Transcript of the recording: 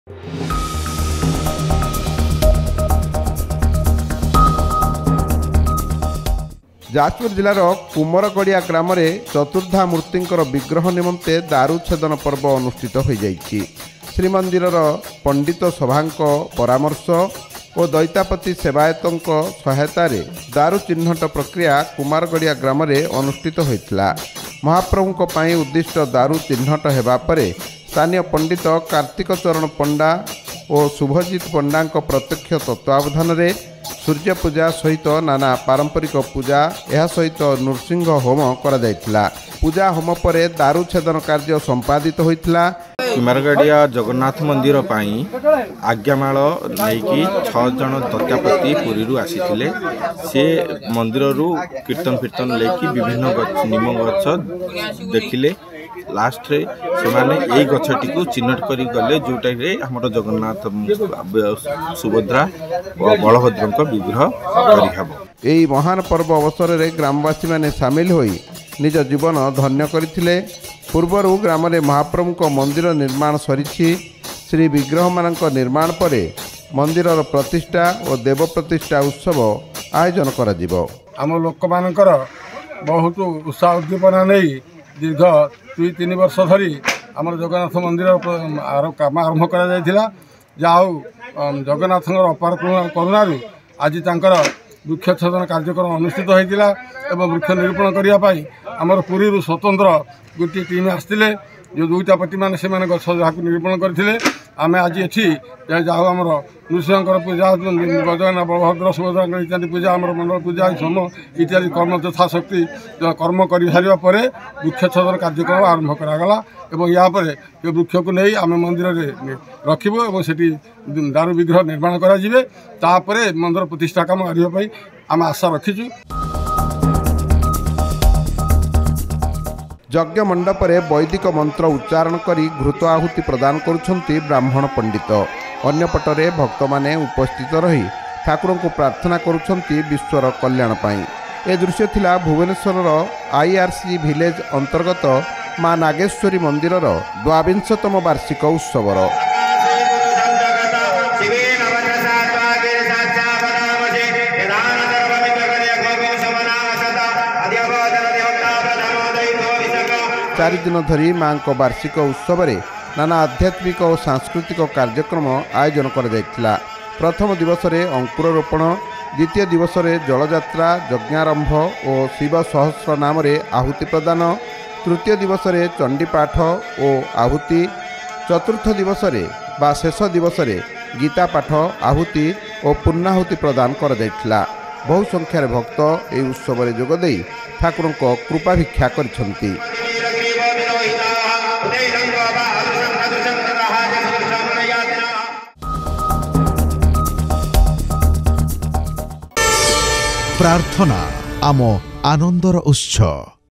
जाजपुर जिलार कुमरगड़िया ग्राम चतुर्धा मूर्तिंकर विग्रह निमंते दारू छेदन पर्व अनुष्ठित हो जाइछि। श्रीमंदिर पंडित सभा परामर्श और दैतापति सेवायतों सहायता दारू चिन्हट प्रक्रिया कुमारगड़िया ग्राम अनुष्ठित होता। महाप्रभु उद्दिष्ट दारू चिन्हट होगा स्थानीय पंडित कार्तिक चरण पंडा और शुभजीत पंडा प्रत्यक्ष तत्वावधान में सूर्य पूजा सहित नाना पारंपरिक पूजा यह सहित नृसिंह होम करा जायतिला। पूजा होम पर दारू छेदन कार्य संपादित होइतिला। कुमारगड़िया जगन्नाथ मंदिर आज्ञामाल नहीं 6 जन दत्तापति पुरी आसी से मंदिर कीर्तन फीर्तन लेकिन विभिन्न निम गछ देखिले लास्ट रे से माने यही गछटी को चिन्हट करी गले जोटा हमर जगन्नाथ सुभद्रा और बलभद्र विग्रह करिहबो। एही महान पर्व अवसर में ग्रामवासी माने सामिल होई निज जीवन धन्य करथिले। पूर्वरु ग्राम में महाप्रभु को मंदिर निर्माण सरिछि। श्री विग्रह मानक निर्माण पर मंदिर प्रतिष्ठा और देव प्रतिष्ठा उत्सव आयोजन करा जिवो। आम लोक मानकर बहुत उत्साह उद्दीपना नहीं दीर्घ 2-3 वर्ष धरी आम जगन्नाथ मंदिर काम आरंभ कर जगन्नाथ अपार करुणारू आज वृक्ष छेदन कार्यक्रम अनुष्ठित होता एवं वृक्ष निरूपण करने आमर पुरी स्वतंत्र गोटे टीम आसते जो दुईटापति मैंने से गछ जहाँ निरूपण करते आम आज ये जाऊ आम नृसिंह पूजा गजगन्नाथ बलभद्र सुभद्रा इत्यादि पूजा आम मंडल पूजा सोम इत्यादि कर्म यथाशक्ति कर्म कर सारा पर वृक्ष छेदन कार्यक्रम आरंभ करागला और यापर ये वृक्ष को नहीं आम मंदिर रखिबो और सेठी दारू विग्रह निर्माण कराजिबे तापर मंदिर प्रतिष्ठा काम करने आम आशा रखीचु। यज्ञ मंडप में वैदिक मंत्र उच्चारण करी घृत आहुति प्रदान करुछंती ब्राह्मण पंडित। अन्यपटरे भक्त माने उपस्थित रही ठाकुर को प्रार्थना करुछंती विश्वर कल्याण पाई। ए दृश्य थिला भुवनेश्वर IRC विलेज अंतर्गत मां नागेश्वरी मंदिर 22तम वार्षिक उत्सवर। चारि दिन धरी मां को वार्षिक उत्सव में नाना आध्यात्मिक और सांस्कृतिक कार्यक्रम आयोजन कर जायतिला। प्रथम दिवस रे अंकुर रोपण, द्वितीय दिवस रे जलयात्रा यज्ञारंभ और शिव सहस्र नाम रे आहुति प्रदान, तृतीय दिवस रे चंडीपाठ और आहुति, चतुर्थ दिवस रे बा शेष दिवस रे गीता पाठ आहुति और पूर्णाहुति प्रदान कर जायतिला। बहु संख्यार भक्त एही उत्सव रे जोग देई ठाकुर को कृपा भिक्षा करिसंती। प्रार्थना आम आनंदर उत्सव।